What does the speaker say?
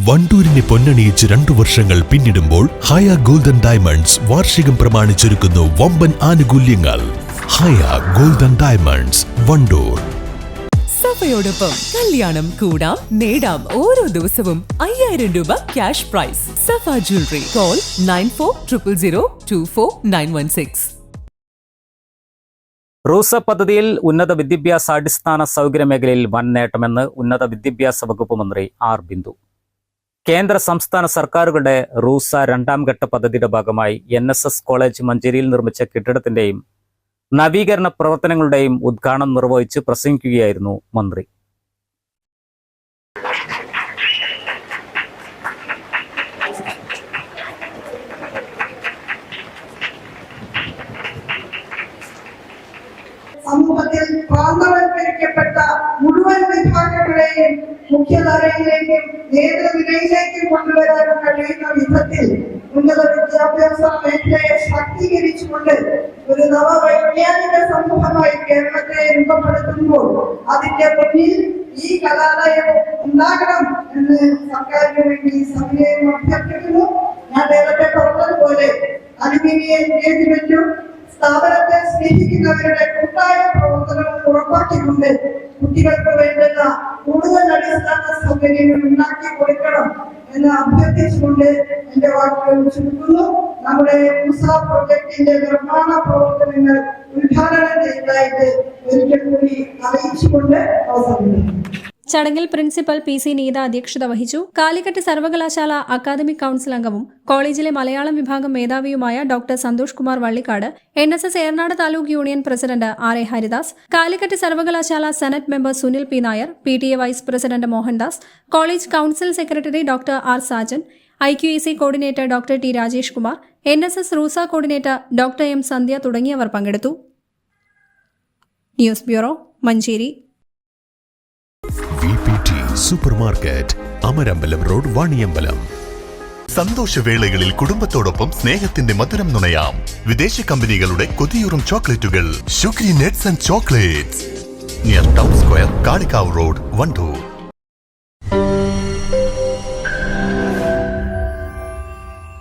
വണ്ടൂരിനെ പൊന്നണിയിച്ച് 2 വർഷങ്ങൾ പിന്നിടുമ്പോൾ ഹയ golden diamonds വാർഷികം പ്രമാണിച്ചൊരുക്കുന്നു വമ്പൻ ആനുകൂല്യങ്ങൾ. ഹയ ഗോൾഡൻ ഡയമണ്ട്സ്, വണ്ടൂർ. സഫയോടൊപ്പം കല്യാണം കൂടാം, നേടാം ഓരോ ദിവസവും 5000 രൂപ ക്യാഷ് പ്രൈസ്. സഫ ജ്വല്ലറി. കോൾ 9400024916. റൂസ പദ്ധതിയിൽ ഉന്നത വിദ്യാഭ്യാസ അടിസ്ഥാന സൗകര്യ മേഖലയിൽ വൻ നേട്ടമെന്ന് ഉന്നത വിദ്യാഭ്യാസ വകുപ്പ് മന്ത്രി ആർ ബിന്ദു. കേന്ദ്ര സംസ്ഥാന സർക്കാരുകളുടെ റൂസ 2ാം ഘട്ട പദ്ധതിയുടെ ഭാഗമായി NSS കോളേജ് മഞ്ചേരിയിൽ നിർമ്മിച്ച കെട്ടിടത്തിന്റെയും നവീകരണ പ്രവർത്തനങ്ങളുടെയും ഉദ്ഘാടനം നിർവഹിച്ച് പ്രസംഗിക്കുകയായിരുന്നു മന്ത്രി. സമൂഹത്തിൽ പ്രാന്തവൽക്കരിക്കപ്പെട്ട മുഴുവൻ വിഭാഗങ്ങളെയും മുഖ്യധാരയിലേക്കും നേതൃനിരയിലേക്കും കൊണ്ടുവരാൻ കഴിയുന്ന വിധത്തിൽ ഉന്നത വിദ്യാഭ്യാസ മേഖലയെ ശാക്തീകരിച്ചുകൊണ്ട് ഒരു നവവൈജ്ഞാനിക സമൂഹമായി കേരളത്തെ രൂപപ്പെടുത്തുമ്പോൾ അതിന്റെ മുന്നിൽ ഈ കലാലയം ഉണ്ടാകണം എന്ന് സർക്കാരിന് വേണ്ടി സഭയെയും അഭ്യർത്ഥിക്കുന്നു. ഞാൻ നേരത്തെ പറഞ്ഞതുപോലെ അലുമിനിയ എൻഗേജ്മെന്റും സ്ഥാപനത്തെ സ്നേഹിക്കുന്നവരുടെ കൂട്ടായ പ്രവർത്തനവും ഉറപ്പാക്കിക്കൊണ്ട് കുട്ടികൾക്ക് വേണ്ടുന്ന കൂടുതൽ അടിസ്ഥാന സൗകര്യങ്ങൾ ഉണ്ടാക്കി കൊടുക്കണം എന്ന് അഭ്യർത്ഥിച്ചുകൊണ്ട് എന്റെ വാക്കുകൾ ചുരുക്കുന്നു. നമ്മുടെ റൂസ പ്രോജക്ടിന്റെ നിർമ്മാണ പ്രവർത്തനങ്ങൾ ഉദ്ഘാടനം ചെയ്തതായിട്ട് ഒരിക്കൽ കൂടി അറിയിച്ചുകൊണ്ട് അവസാനിക്കുന്നു. ചടങ്ങിൽ പ്രിൻസിപ്പൽ PC നീത അധ്യക്ഷത വഹിച്ചു. കാലിക്കറ്റ് സർവകലാശാല അക്കാദമിക് കൌൺസിൽ അംഗവും കോളേജിലെ മലയാളം വിഭാഗം മേധാവിയുമായ doctor Santhosh Kumar Vallikkad, NSS Eranad taluk union president RA Haridas, Calicut സർവകലാശാല senate member Sunil P Nair, PTA vice president Mohandas, college council secretary doctor R Sajan, IQEC coordinator doctor T Rajesh Kumar, NSS RUSA coordinator doctor M Sandhya തുടങ്ങിയവർ പങ്കെടുത്തു. News bureau, Manjeri. VPT supermarket, Amarambalam road, Vaniyambalam. സന്തോഷവേളകളിൽ കുടുംബത്തോടൊപ്പം സ്നേഹത്തിന്റെ മധുരം നുണയാം. വിദേശ കമ്പനികളുടെ കൊതിയൂറും ചോക്ലേറ്റുകൾ sugary nuts and chocolates near town square, Kalikavu road, Wandoor.